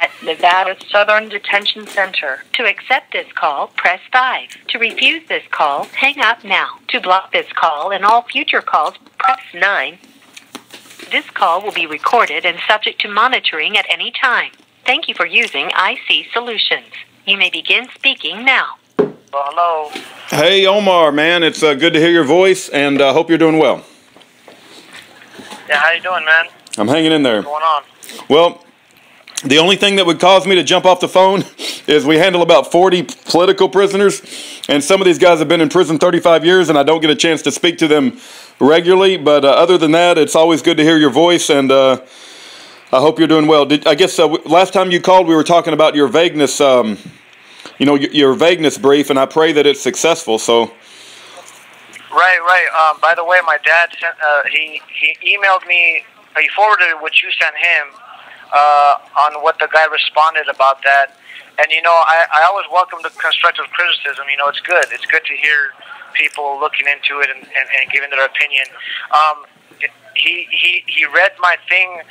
at Nevada Southern Detention Center. To accept this call, press 5. To refuse this call, hang up now. To block this call and all future calls, press 9. This call will be recorded and subject to monitoring at any time. Thank you for using IC Solutions. You may begin speaking now. Hello. Hey, Omar, man, it's good to hear your voice, and I hope you're doing well. Yeah, how you doing, man? I'm hanging in there. What's going on? Well, the only thing that would cause me to jump off the phone is we handle about 40 political prisoners, and some of these guys have been in prison 35 years, and I don't get a chance to speak to them regularly. But other than that, it's always good to hear your voice, and I hope you're doing well. I guess last time you called, we were talking about your vagueness, your vagueness brief, and I pray that it's successful. So. Right. By the way, my dad sent, he emailed me. He forwarded what you sent him on what the guy responded about that. And I always welcome the constructive criticism. It's good. It's good to hear people looking into it and giving their opinion. He read my thing.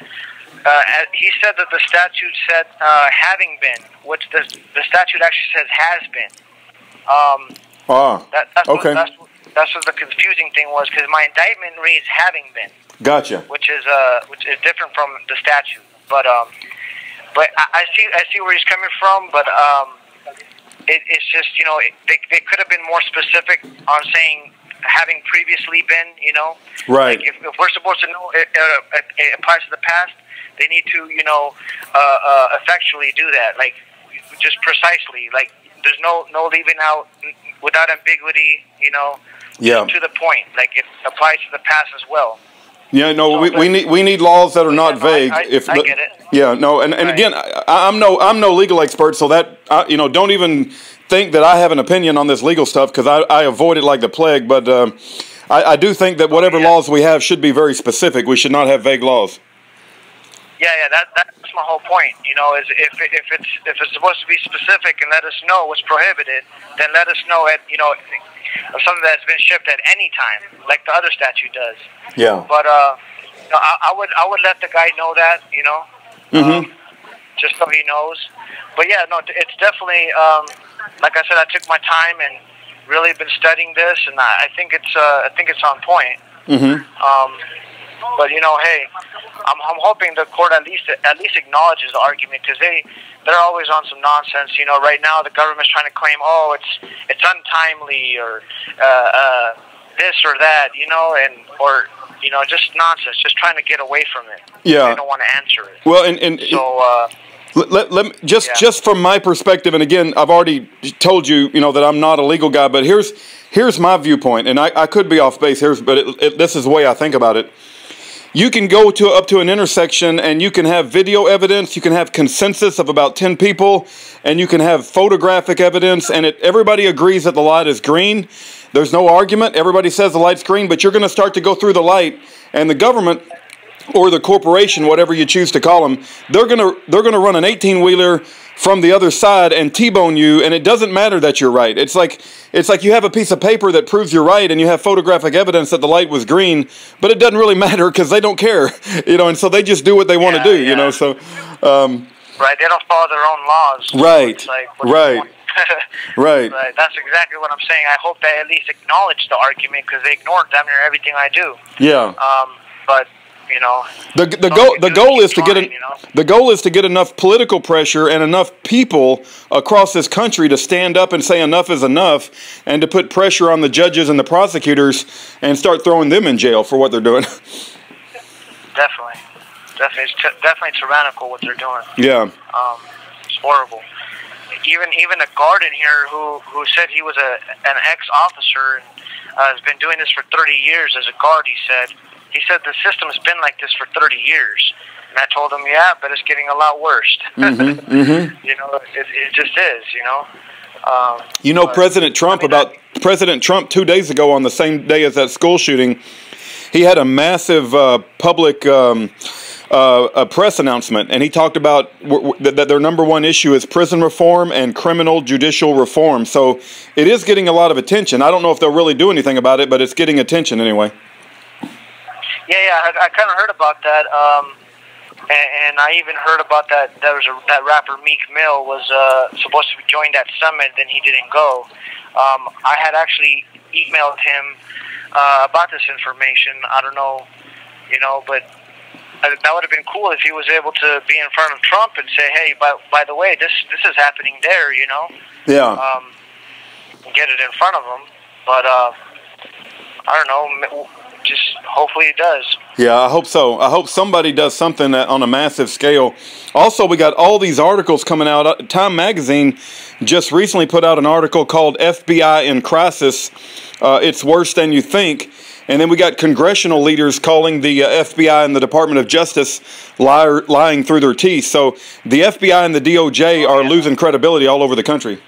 He said that the statute said having been, which the statute actually says has been. Okay. That's what the confusing thing was, because my indictment reads having been. Gotcha. Which is different from the statute. But I see where he's coming from. But it's just they could have been more specific on saying having previously been. Right. Like if we're supposed to know it applies to the past, they need to effectually do that. Like just precisely. Like there's no leaving out without ambiguity. Yeah. To the point. Like it applies to the past as well. Yeah, no, so, we need laws that are not vague. I get it. Yeah, no, and right. Again, I'm no legal expert, so that don't even think that I have an opinion on this legal stuff, because I avoid it like the plague. But I do think that whatever laws we have should be very specific. We should not have vague laws. Yeah, that's my whole point. Is if it's supposed to be specific and let us know what's prohibited, then let us know of something that's been shipped at any time, like the other statute does. Yeah. But I would let the guy know that, just so he knows. But yeah, no, it's definitely like I said, I took my time and really been studying this, and I think it's on point. But hey, I'm hoping the court at least acknowledges the argument, because they're always on some nonsense. Right now the government's trying to claim, it's untimely or this or that, or just nonsense, just trying to get away from it. Yeah, they don't want to answer it. Well, and so. Just from my perspective, and again, I've already told you, that I'm not a legal guy, but here's my viewpoint, and I could be off base here, but this is the way I think about it. You can go up to an intersection, and you can have video evidence, you can have consensus of about 10 people, and you can have photographic evidence, and everybody agrees that the light is green. There's no argument. Everybody says the light's green, but you're going to start to go through the light, and the government or the corporation, whatever you choose to call them, they're gonna run an 18-wheeler from the other side and T-bone you, and it doesn't matter that you're right. It's like you have a piece of paper that proves you're right, and you have photographic evidence that the light was green, but it doesn't really matter because they don't care, and so they just do what they want to do, So, right, they don't follow their own laws. Right, so like, right. Right. That's exactly what I'm saying. I hope they at least acknowledge the argument, because they ignored damn near everything I do. Yeah. But. The goal is to get enough political pressure and enough people across this country to stand up and say enough is enough, and to put pressure on the judges and the prosecutors and start throwing them in jail for what they're doing. Definitely, it's definitely tyrannical what they're doing. Yeah. It's horrible. Even a guard in here who said he was an ex-officer and has been doing this for 30 years as a guard. He said the system's been like this for 30 years. And I told him, yeah, but it's getting a lot worse. It just is, President Trump 2 days ago, on the same day as that school shooting, he had a massive public press announcement, and he talked about that their number one issue is prison reform and criminal judicial reform. So it is getting a lot of attention. I don't know if they'll really do anything about it, but it's getting attention anyway. Yeah, I kind of heard about that. And I even heard about that. That rapper Meek Mill was supposed to join that summit, then he didn't go. I had actually emailed him about this information. I don't know, but that would have been cool if he was able to be in front of Trump and say, "Hey, by the way, this is happening there," Yeah. Get it in front of him, but I don't know. Just hopefully it does. Yeah, I hope so. I hope somebody does something on a massive scale. Also, we got all these articles coming out. Time Magazine just recently put out an article called FBI in Crisis. It's worse than you think. And then we got congressional leaders calling the FBI and the Department of Justice lying through their teeth. So the FBI and the DOJ are losing credibility all over the country.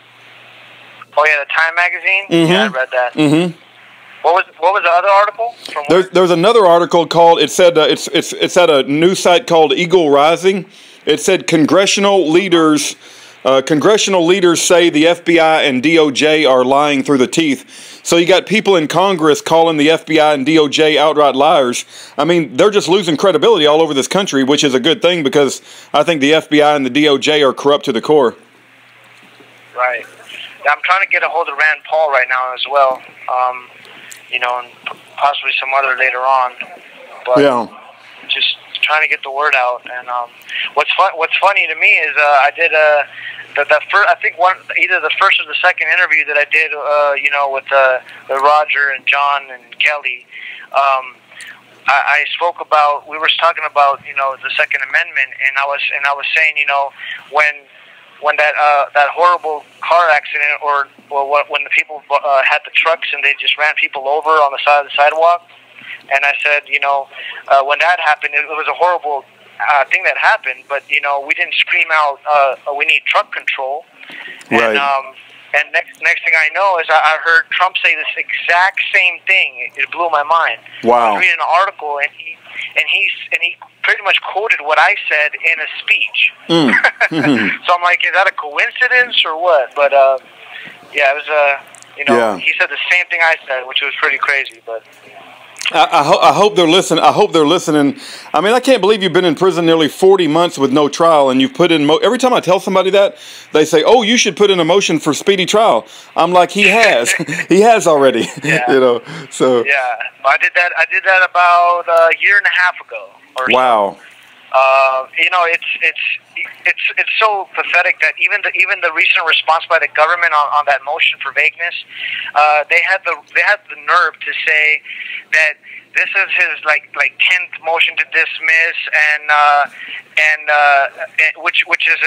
Oh, yeah, the Time Magazine? Mm-hmm. Yeah, I read that. Mm-hmm. What was the other article? There's another article called, it said, it's at a news site called Eagle Rising. It said congressional leaders say the FBI and DOJ are lying through the teeth. So you got people in Congress calling the FBI and DOJ outright liars. I mean, they're just losing credibility all over this country, which is a good thing because I think the FBI and the DOJ are corrupt to the core. Right. Yeah, I'm trying to get a hold of Rand Paul right now as well. And possibly some other later on. But just trying to get the word out. And what's funny to me is I did I think either the first or the second interview that I did with the Roger and John and Kelly. I spoke about, we were talking about the Second Amendment, and I was saying when that horrible car accident, or when the people had the trucks and they just ran people over on the side of the sidewalk, and I said, when that happened, it was a horrible thing that happened, but we didn't scream out, we need truck control. Right. And next thing I know is I heard Trump say this exact same thing. It blew my mind. Wow. I was reading an article, and he pretty much quoted what I said in a speech. So I'm like, is that a coincidence or what? But yeah, it was he said the same thing I said, which was pretty crazy. But I hope they're listening. I hope they're listening. I mean, I can't believe you've been in prison nearly 40 months with no trial, and you've put in. Every time I tell somebody that, they say, "Oh, you should put in a motion for speedy trial." I'm like, he has, he has already. Yeah. So yeah, I did that about a year and a half ago. Wow. It's so pathetic that even the recent response by the government on that motion for vagueness, they had the nerve to say that this is his like 10th motion to dismiss, and which is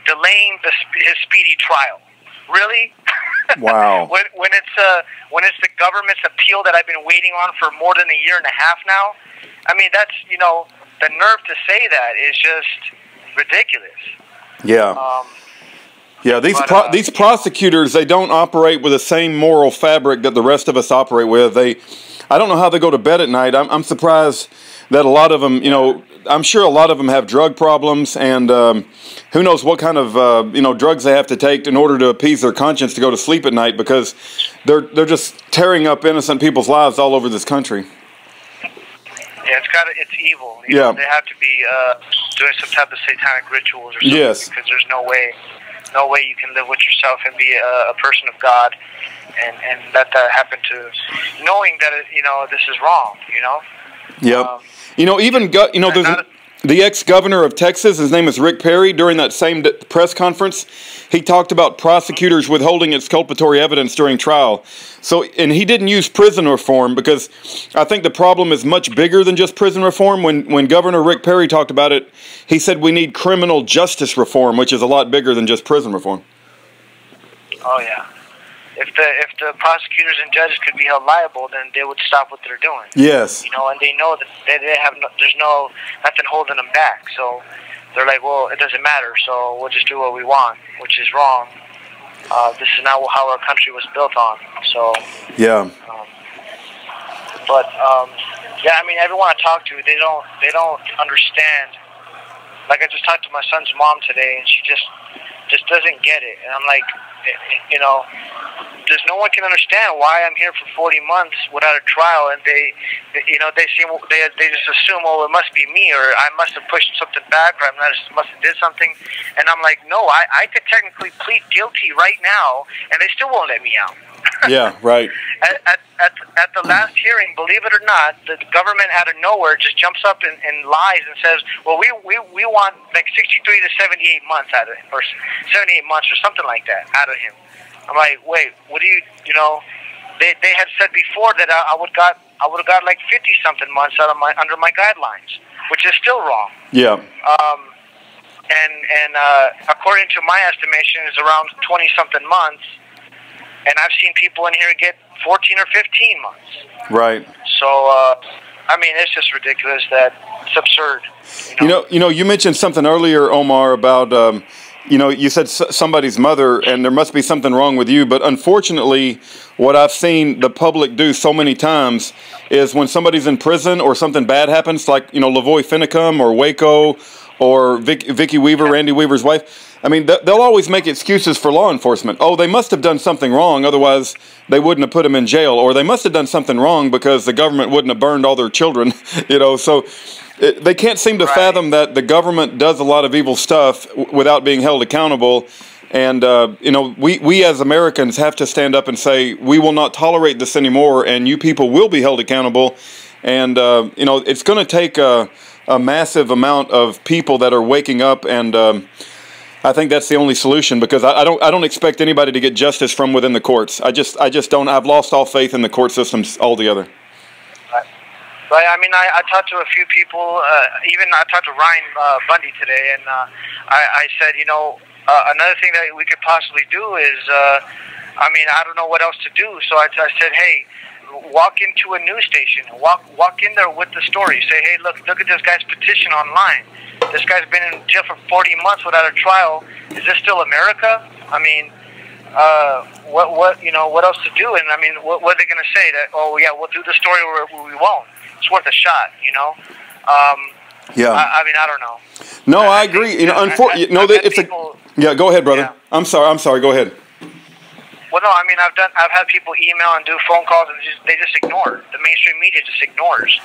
delaying his speedy trial. Really? Wow. when it's the government's appeal that I've been waiting on for more than a year and a half now. I mean, that's the nerve to say that is just ridiculous. Yeah. These prosecutors, they don't operate with the same moral fabric that the rest of us operate with. I don't know how they go to bed at night. I'm surprised that a lot of them, I'm sure a lot of them have drug problems, and who knows what kind of drugs they have to take in order to appease their conscience to go to sleep at night, because they're just tearing up innocent people's lives all over this country. Yeah, it's evil. They have to be doing some type of satanic rituals or something. Yes. Because there's no way you can live with yourself and be a person of God, and let that happen to, knowing that this is wrong. Yep. There's the ex-governor of Texas, his name is Rick Perry. During that same press conference, he talked about prosecutors withholding exculpatory evidence during trial. And he didn't use prison reform, because I think the problem is much bigger than just prison reform. When Governor Rick Perry talked about it, he said we need criminal justice reform, which is a lot bigger than just prison reform. Oh yeah. If the prosecutors and judges could be held liable, then they would stop what they're doing. Yes. And they know that they have there's nothing holding them back. So they're like, well, it doesn't matter. So we'll just do what we want, which is wrong. This is not how our country was built on. So yeah. I mean, everyone I talk to, they don't understand. Like, I just talked to my son's mom today, and she just doesn't get it. And I'm like, you know, there's no one can understand why I'm here for 40 months without a trial, and they just assume, oh, it must be me, or I must have pushed something back, or must have did something. And I'm like, no, I could technically plead guilty right now, and they still won't let me out. Yeah, right. At the last hearing, believe it or not, the government out of nowhere just jumps up and lies and says, well, we want like 63 to 78 months out of him, or 78 months or something like that out of him. I'm like, wait, what do you know? They had said before that I would have got like 50 something months under my guidelines, which is still wrong. Yeah. And according to my estimation, is around 20 something months. And I've seen people in here get 14 or 15 months. Right. So, I mean, it's just ridiculous. It's absurd. You mentioned something earlier, Omar, about, you said somebody's mother, and there must be something wrong with you. But unfortunately, what I've seen the public do so many times is when somebody's in prison or something bad happens, like, Lavoy Finicum or Waco or Vicky Weaver, Randy Weaver's wife. I mean, they'll always make excuses for law enforcement. Oh, they must have done something wrong, otherwise they wouldn't have put them in jail. Or they must have done something wrong because the government wouldn't have burned all their children. So they can't seem to fathom that the government does a lot of evil stuff without being held accountable. And, we as Americans have to stand up and say, we will not tolerate this anymore, and you people will be held accountable. And, it's going to take a massive amount of people that are waking up, and I think that's the only solution, because I don't expect anybody to get justice from within the courts. I just don't. I've lost all faith in the court systems altogether. Right. I mean, I talked to a few people. Even I talked to Ryan Bundy today, and I said, another thing that we could possibly do is, I don't know what else to do. So I said, hey, walk into a news station. Walk in there with the story. Say, hey, look at this guy's petition online. This guy's been in jail for 40 months without a trial. Is this still America? I mean, what else to do? And I mean, what are they going to say? That, oh yeah, we'll do the story or we won't. It's worth a shot, Yeah. I don't know. No, I agree. Yeah, go ahead, brother. Yeah. I'm sorry. Go ahead. Well, no, I mean, I've had people email and do phone calls, and they just ignore. The mainstream media just ignores.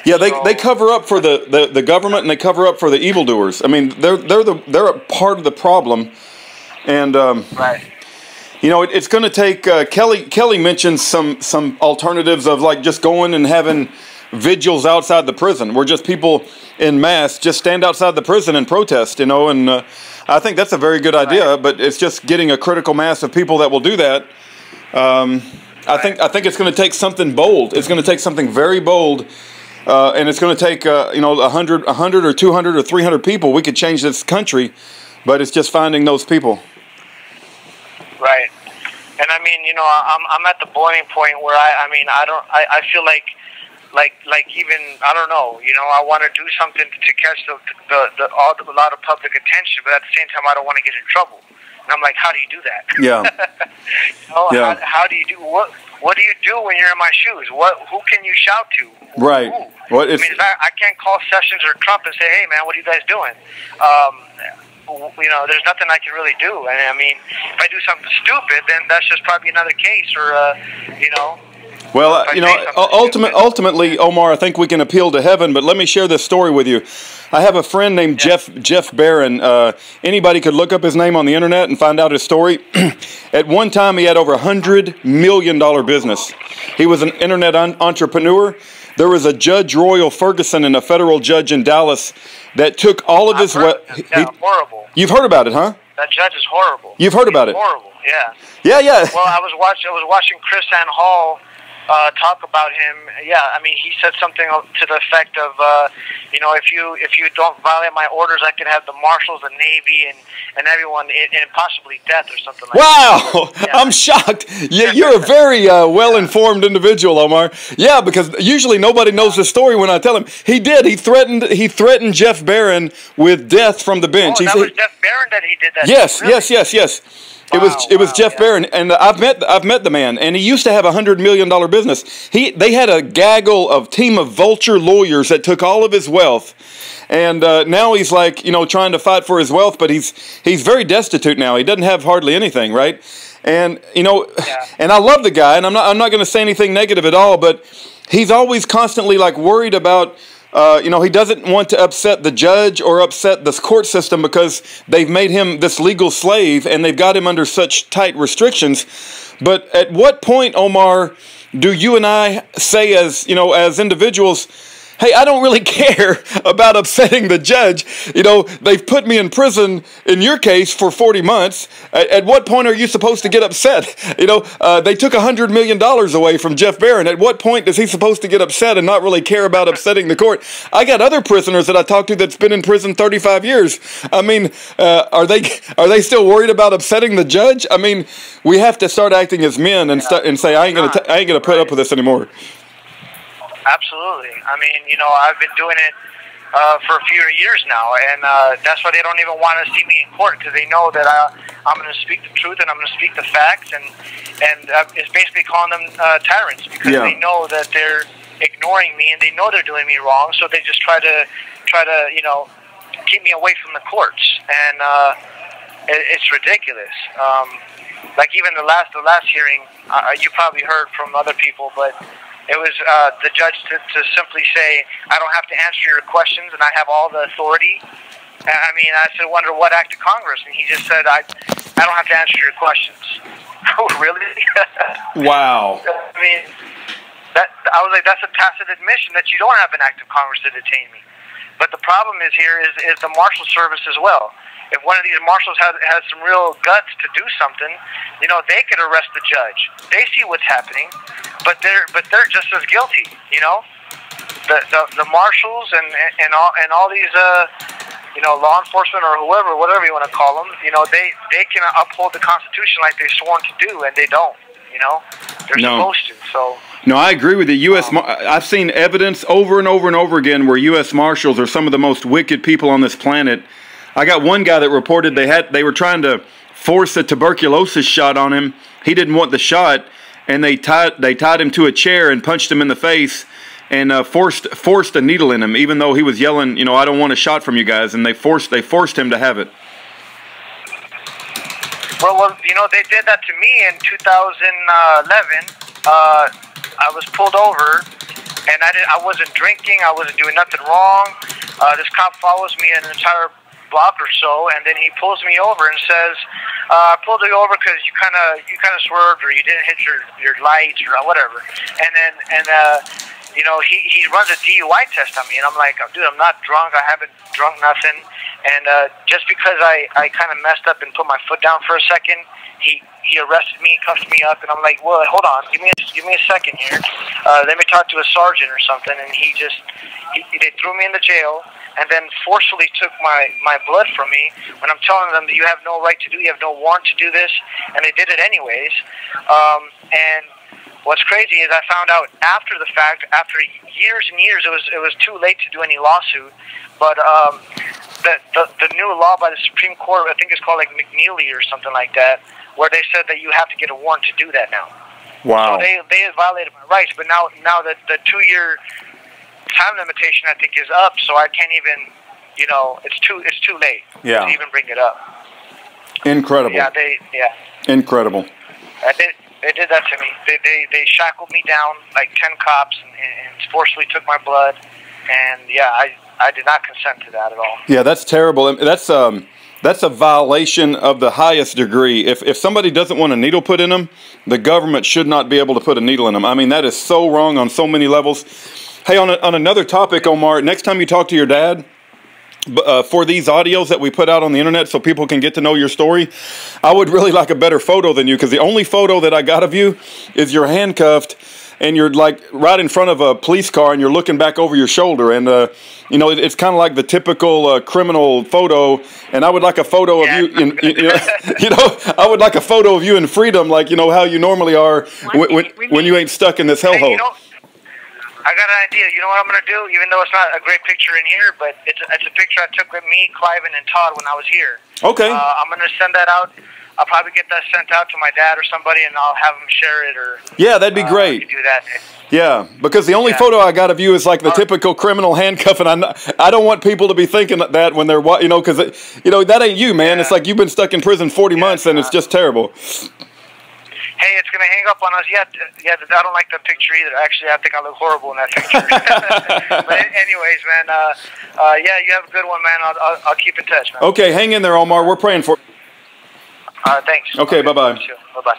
Yeah, they cover up for the government, and they cover up for the evildoers. I mean, they're a part of the problem, and right. It's going to take. Kelly mentioned some alternatives of like just going and having vigils outside the prison, where just people en masse just stand outside the prison and protest. And I think that's a very good idea, but it's just getting a critical mass of people that will do that. I think it's going to take something bold. It's going to take something very bold, and it's going to take 100 or 200 or 300 people. We could change this country, but it's just finding those people. Right, and I mean, I'm at the boiling point where I feel like even, I don't know, I want to do something to catch a lot of public attention, but at the same time, I don't want to get in trouble. And I'm like, how do you do that? Yeah. How do you do, what do you do when you're in my shoes? Who can you shout to? Right. Who? I can't call Sessions or Trump and say, hey man, what are you guys doing? There's nothing I can really do. And I mean, if I do something stupid, then that's just probably another case, or, Well, ultimately, Omar, I think we can appeal to heaven, but let me share this story with you. I have a friend named Jeff Barron. Anybody could look up his name on the internet and find out his story. At one time, he had over $100 million business. He was an internet entrepreneur. There was a Judge Royal Ferguson and a federal judge in Dallas that took all of his... horrible. You've heard about it, huh? That judge is horrible. You've heard about it? Horrible, yeah. Yeah. Well, I was watching Chris Ann Hall talk about him. Yeah, I mean, he said something to the effect of, if you don't violate my orders, I can have the marshals, the Navy, and everyone, and possibly death or something like that. Wow, yeah. I'm shocked. You're a very well-informed individual, Omar. Yeah, because usually nobody knows the story when I tell him. He did. He threatened Jeff Barron with death from the bench. Oh, that was Jeff Barron that he did that. Yes, really? yes. It was Jeff Barron, and I've met the man, and he used to have $100 million business. They had a team of vulture lawyers that took all of his wealth, and now he's like trying to fight for his wealth, but he's very destitute now. He doesn't have hardly anything, right? And, you know, and I love the guy, and I'm not going to say anything negative at all, but he's always constantly, like, worried about, you know, he doesn't want to upset the judge or upset this court system because they've made him this legal slave and they've got him under such tight restrictions. But at what point, Omar, do you and I say as, you know, as individuals, hey, I don't really care about upsetting the judge. You know, they've put me in prison, in your case, for 40 months. At what point are you supposed to get upset? You know, they took $100 million away from Jeff Barron. At what point is he supposed to get upset and not really care about upsetting the court? I got other prisoners that I talked to that's been in prison 35 years. I mean, are they still worried about upsetting the judge? I mean, we have to start acting as men and say, I ain't gonna put up with this anymore. Absolutely. I mean, you know, I've been doing it for a few years now, and that's why they don't even want to see me in court, because they know that I'm going to speak the truth and I'm going to speak the facts, and it's basically calling them tyrants, because they know that they're ignoring me and they know they're doing me wrong, so they just try to you know, keep me away from the courts, and it's ridiculous. Like even the last hearing, you probably heard from other people, but it was the judge to simply say, I don't have to answer your questions and I have all the authority. I mean, I said, wonder what act of Congress? And he just said, I don't have to answer your questions. Oh, really? Wow. I mean, I was like, that's a tacit admission that you don't have an act of Congress to detain me. But the problem is the Marshal Service as well. If one of these marshals has some real guts to do something, you know, they could arrest the judge. They see what's happening, but they're just as guilty. You know, the marshals and all these you know, law enforcement or whatever you want to call them. You know, they can uphold the Constitution like they're sworn to do, and they don't. You know, they're supposed to. So. No, I agree with you. I've seen evidence over and over and over again where U.S. Marshals are some of the most wicked people on this planet. I got one guy that reported they were trying to force a tuberculosis shot on him. He didn't want the shot, and they tied him to a chair and punched him in the face and forced a needle in him, even though he was yelling, you know, I don't want a shot from you guys, and they forced him to have it. Well, you know, they did that to me in 2011. I was pulled over, and I wasn't drinking. I wasn't doing nothing wrong. This cop follows me an entire block or so, and then he pulls me over and says, I pulled you over because you kind of swerved, or you didn't hit your lights or whatever. And you know, he runs a DUI test on me, and I'm like, dude, I'm not drunk. I haven't drunk nothing. And just because I kind of messed up and put my foot down for a second, he arrested me, cuffed me up, and I'm like, well, hold on, give me a second here. Let me talk to a sergeant or something. And they threw me in the jail, and then forcefully took my blood from me when I'm telling them that you have no right to do, you have no warrant to do this, and they did it anyways. And what's crazy is I found out after the fact, after years and years, it was too late to do any lawsuit, but the new law by the Supreme Court, I think it's called like McNeely or something like that, where they said that you have to get a warrant to do that now. Wow. So they have violated my rights, but now the 2-year time limitation, I think, is up, so I can't even, you know, it's too late to even bring it up. Incredible. Yeah. Incredible. They did that to me. They shackled me down like 10 cops and forcefully took my blood, and I did not consent to that at all. Yeah, that's terrible. That's a violation of the highest degree. If somebody doesn't want a needle put in them, the government should not be able to put a needle in them. I mean, that is so wrong on so many levels. Hey, on another topic, Omar, next time you talk to your dad, for these audios that we put out on the internet so people can get to know your story, I would really like a better photo than you, because the only photo that I got of you is you're handcuffed and you're like right in front of a police car and you're looking back over your shoulder, and you know, it's kind of like the typical criminal photo. And I would like a photo of you in, you know, I would like a photo of you in freedom, like, you know, how you normally are when you ain't stuck in this hellhole. Hey, you know, I got an idea. You know what I'm going to do? Even though it's not a great picture in here, but it's a picture I took with me, Cliven, and Todd when I was here. Okay. I'm going to send that out. I'll probably get that sent out to my dad or somebody, and I'll have them share it. Or yeah, that'd be great. Do that. Yeah, because the only photo I got of you is like the typical criminal handcuff, and I don't want people to be thinking that when they're, you know, because, you know, that ain't you, man. It's like you've been stuck in prison 40 months, and it's just terrible. Hey, it's going to hang up on us. Yeah, I don't like that picture either. Actually, I think I look horrible in that picture. But anyways, man, yeah, you have a good one, man. I'll keep in touch, man. Okay, hang in there, Omar. We're praying for you. Thanks. Okay, bye-bye. Bye-bye.